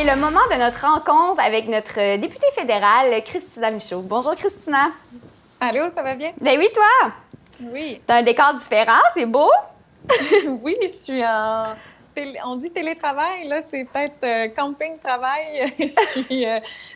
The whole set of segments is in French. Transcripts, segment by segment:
c'est le moment de notre rencontre avec notre députée fédérale, Christina Michaud. Bonjour, Christina. Allô, ça va bien? Ben oui, toi? Oui. T'as un décor différent, c'est beau? Oui, je suis en... On dit télétravail, là, c'est peut-être camping-travail. Je suis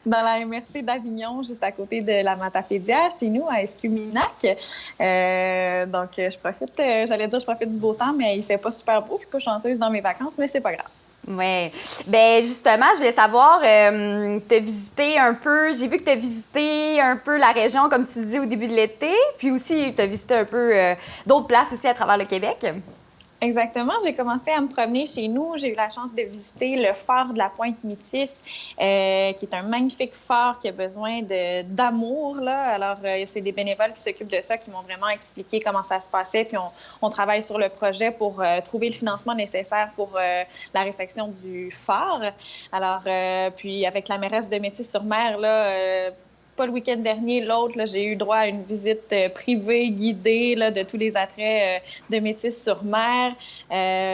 dans la MRC d'Avignon, juste à côté de la Matapédia, chez nous, à Escuminac. Donc, je profite, je profite du beau temps, mais il fait pas super beau. Je suis pas chanceuse dans mes vacances, mais c'est pas grave. Oui. Ben justement, je voulais savoir, t'as visité un peu, j'ai vu que t'as visité un peu la région, comme tu disais, au début de l'été, puis aussi, t'as visité un peu d'autres places aussi à travers le Québec. Exactement. J'ai commencé à me promener chez nous. J'ai eu la chance de visiter le phare de la Pointe-Métis, qui est un magnifique phare qui a besoin d'amour, là. Alors, c'est des bénévoles qui s'occupent de ça, qui m'ont vraiment expliqué comment ça se passait. Puis, on travaille sur le projet pour trouver le financement nécessaire pour la réfection du phare. Alors, puis, avec la mairesse de Métis-sur-Mer, là, pas le week-end dernier, l'autre, j'ai eu droit à une visite privée, guidée, là, de tous les attraits de Métis-sur-Mer.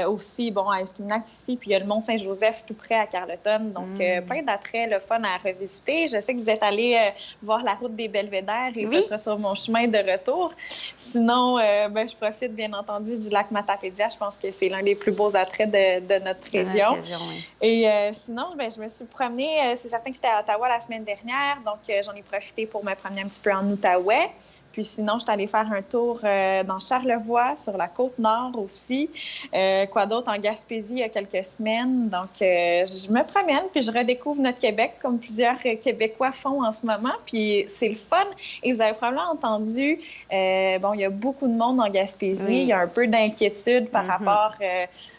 Aussi, bon, à Escuminac ici, puis il y a le Mont-Saint-Joseph tout près à Carleton. Donc, plein d'attraits, le fun à revisiter. Je sais que vous êtes allé voir la route des Belvédères et Oui. ce sera sur mon chemin de retour. Sinon, je profite bien entendu du lac Matapédia. Je pense que c'est l'un des plus beaux attraits de notre région. Oui. Et sinon, je me suis promenée. C'est certain que j'étais à Ottawa la semaine dernière, donc j'en ai profité pour me promener un petit peu en Outaouais. Puis sinon, je suis allée faire un tour dans Charlevoix, sur la Côte-Nord aussi. Quoi d'autre? En Gaspésie, il y a quelques semaines. Donc, je me promène, puis je redécouvre notre Québec, comme plusieurs Québécois font en ce moment. Puis c'est le fun. Et vous avez probablement entendu, il y a beaucoup de monde en Gaspésie. Oui. Il y a un peu d'inquiétude par rapport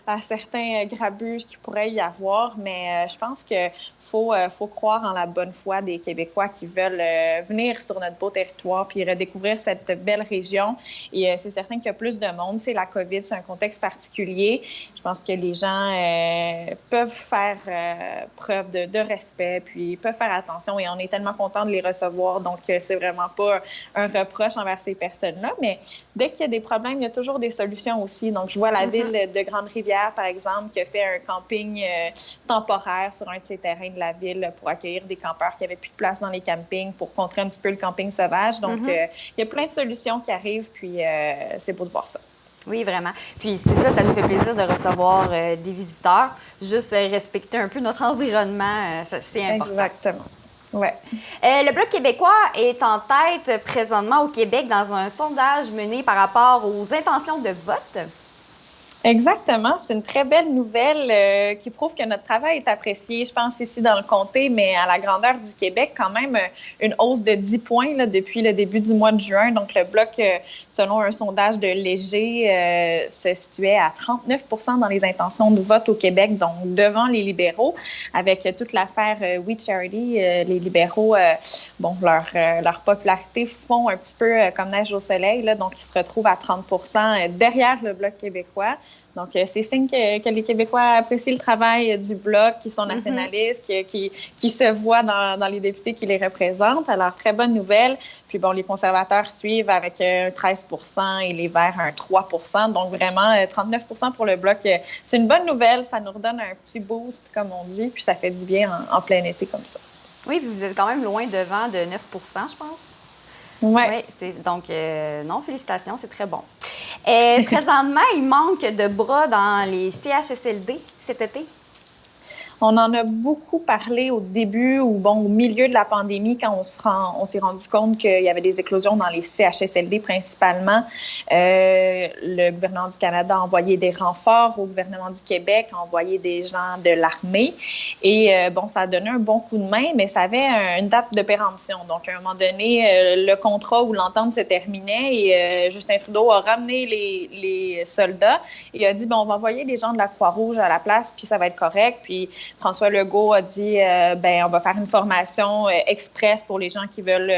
à certains grabuges qu'il pourrait y avoir. Mais je pense qu'il faut croire en la bonne foi des Québécois qui veulent venir sur notre beau territoire puis redécouvrir cette belle région. Et c'est certain qu'il y a plus de monde. C'est la COVID, c'est un contexte particulier. Je pense que les gens peuvent faire preuve de respect puis peuvent faire attention. Et on est tellement contents de les recevoir. Donc, c'est vraiment pas un reproche envers ces personnes-là. Mais dès qu'il y a des problèmes, il y a toujours des solutions aussi. Donc, je vois la ville de Grande-Rivière, par exemple, qui a fait un camping temporaire sur un de ses terrains de la ville pour accueillir des campeurs qui n'avaient plus de place dans les campings pour contrer un petit peu le camping sauvage. Donc, il y a plein de solutions qui arrivent, puis c'est beau de voir ça. Oui, vraiment. Puis c'est ça nous fait plaisir de recevoir des visiteurs. Juste respecter un peu notre environnement, c'est important. Exactement. Ouais. Le Bloc québécois est en tête présentement au Québec dans un sondage mené par rapport aux intentions de vote. Exactement. C'est une très belle nouvelle qui prouve que notre travail est apprécié, je pense, ici dans le comté, mais à la grandeur du Québec, quand même, une hausse de 10 points là, depuis le début du mois de juin. Donc, le Bloc, selon un sondage de Léger, se situait à 39 % dans les intentions de vote au Québec, donc devant les libéraux. Avec toute l'affaire We Charity, les libéraux, leur popularité fond un petit peu comme neige au soleil, là, donc ils se retrouvent à 30 % derrière le Bloc québécois. Donc, c'est signe que les Québécois apprécient le travail du Bloc, qui sont nationalistes, qui se voient dans les députés qui les représentent. Alors, très bonne nouvelle. Puis, bon, les conservateurs suivent avec 13 % et les Verts un 3 %. Donc, vraiment, 39 % pour le Bloc. C'est une bonne nouvelle. Ça nous redonne un petit boost, comme on dit. Puis, ça fait du bien en plein été comme ça. Oui, puis vous êtes quand même loin devant de 9 % je pense. Ouais. Oui, donc, non, félicitations, c'est très bon. Présentement, il manque de bras dans les CHSLD cet été. On en a beaucoup parlé au début ou au milieu de la pandémie quand on s'est rendu compte qu'il y avait des éclosions dans les CHSLD principalement. Le gouvernement du Canada a envoyé des renforts au gouvernement du Québec, a envoyé des gens de l'armée et ça a donné un bon coup de main, mais ça avait une date de péremption. Donc, à un moment donné, le contrat ou l'entente se terminait et Justin Trudeau a ramené les soldats et a dit, on va envoyer des gens de la Croix-Rouge à la place, puis ça va être correct. Puis François Legault a dit on va faire une formation express pour les gens qui veulent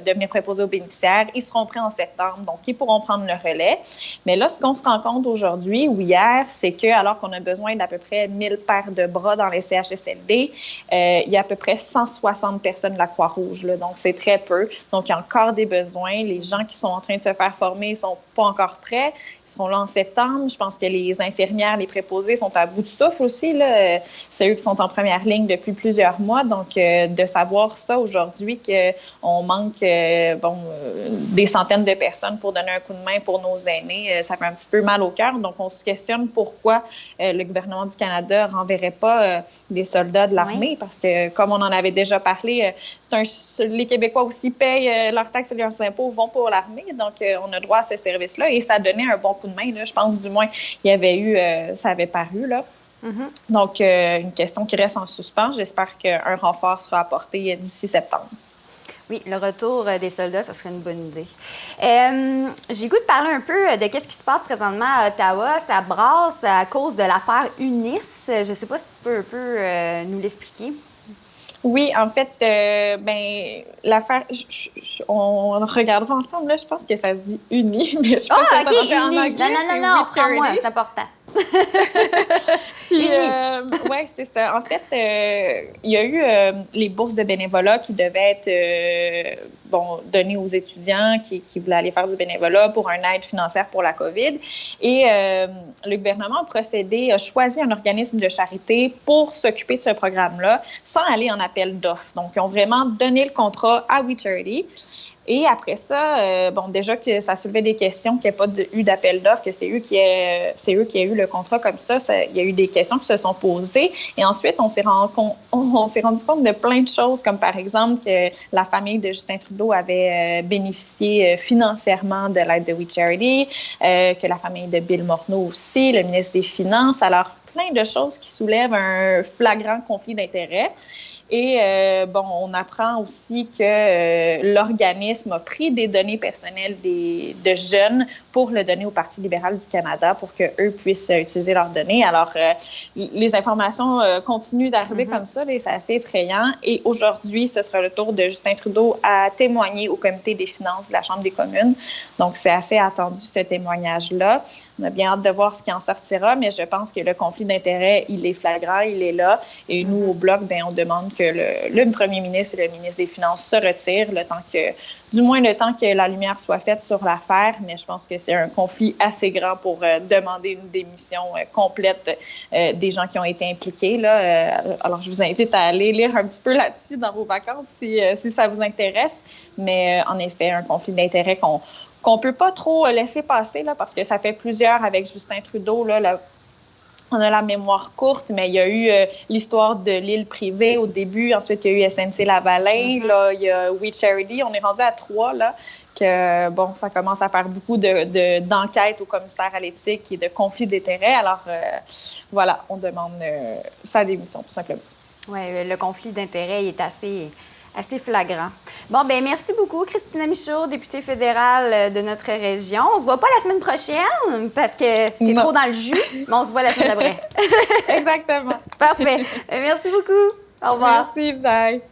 devenir préposés aux bénéficiaires. Ils seront prêts en septembre, donc ils pourront prendre le relais. Mais là, ce qu'on se rend compte aujourd'hui ou hier, c'est que alors qu'on a besoin d'à peu près 1000 paires de bras dans les CHSLD, il y a à peu près 160 personnes de la Croix-Rouge. Là, donc, c'est très peu. Donc, il y a encore des besoins. Les gens qui sont en train de se faire former ne sont pas encore prêts. Ils seront là en septembre. Je pense que les infirmières, les préposés sont à bout de souffle aussi. Là. C'est eux qui sont en première ligne depuis plusieurs mois. Donc, de savoir ça aujourd'hui, qu'on manque des centaines de personnes pour donner un coup de main pour nos aînés, ça fait un petit peu mal au cœur. Donc, on se questionne pourquoi le gouvernement du Canada ne renverrait pas des soldats de l'armée, parce que, comme on en avait déjà parlé, les Québécois aussi payent leurs taxes et leurs impôts, vont pour l'armée. Donc, on a droit à ce service-là et ça donnait un bon coup de main. Là. Je pense, du moins, il y avait eu, ça avait paru, là. Mm-hmm. Donc, une question qui reste en suspens. J'espère qu'un renfort sera apporté d'ici septembre. Oui, le retour des soldats, ça serait une bonne idée. J'ai goût de parler un peu de ce qui se passe présentement à Ottawa. Ça brasse à cause de l'affaire UNIS. Je ne sais pas si tu peux un peu nous l'expliquer. Oui, en fait, l'affaire, on regardera ensemble, là, je pense que ça se dit uni, mais je pense que OK, uni. En anglais, non, prends-moi, c'est important. Puis, oui, c'est ça. En fait, il y a eu les bourses de bénévolat qui devaient être données aux étudiants qui voulaient aller faire du bénévolat pour une aide financière pour la COVID. Et le gouvernement a choisi un organisme de charité pour s'occuper de ce programme-là sans aller en appel d'offres. Donc, ils ont vraiment donné le contrat à We Charity. Et après ça, déjà que ça soulevait des questions, qu'il n'y a pas eu d'appel d'offres, que c'est eux qui aient eu le contrat comme ça, il y a eu des questions qui se sont posées. Et ensuite, on s'est rendu compte de plein de choses, comme par exemple que la famille de Justin Trudeau avait bénéficié financièrement de l'aide de We Charity, que la famille de Bill Morneau aussi, le ministre des Finances. Alors, plein de choses qui soulèvent un flagrant conflit d'intérêts. Et on apprend aussi que l'organisme a pris des données personnelles de jeunes pour le donner au Parti libéral du Canada pour qu'eux puissent utiliser leurs données. Alors, les informations continuent d'arriver comme ça, et c'est assez effrayant. Et aujourd'hui, ce sera le tour de Justin Trudeau à témoigner au Comité des finances de la Chambre des communes. Donc, c'est assez attendu, ce témoignage-là. On a bien hâte de voir ce qui en sortira, mais je pense que le conflit d'intérêts, il est flagrant, il est là. Et nous, au Bloc, on demande que le premier ministre et le ministre des Finances se retirent du moins le temps que la lumière soit faite sur l'affaire. Mais je pense que c'est un conflit assez grand pour demander une démission complète des gens qui ont été impliqués. Là. Alors, je vous invite à aller lire un petit peu là-dessus dans vos vacances si ça vous intéresse. Mais en effet, un conflit d'intérêts qu'on ne peut pas trop laisser passer, là, parce que ça fait plusieurs avec Justin Trudeau. Là, on a la mémoire courte, mais il y a eu l'histoire de l'île privée au début. Ensuite, il y a eu SNC-Lavalin. Là, il y a We Charity. On est rendu à 3, là, que, ça commence à faire beaucoup d'enquêtes au commissaire à l'éthique et de conflits d'intérêts. Alors, voilà, on demande sa démission, tout simplement. Oui, le conflit d'intérêts est assez flagrant. Bon, bien, merci beaucoup, Christina Michaud, députée fédérale de notre région. On se voit pas la semaine prochaine parce que tu es trop dans le jus, mais on se voit la semaine d'après. Exactement. Parfait. Merci beaucoup. Au revoir. Merci, bye.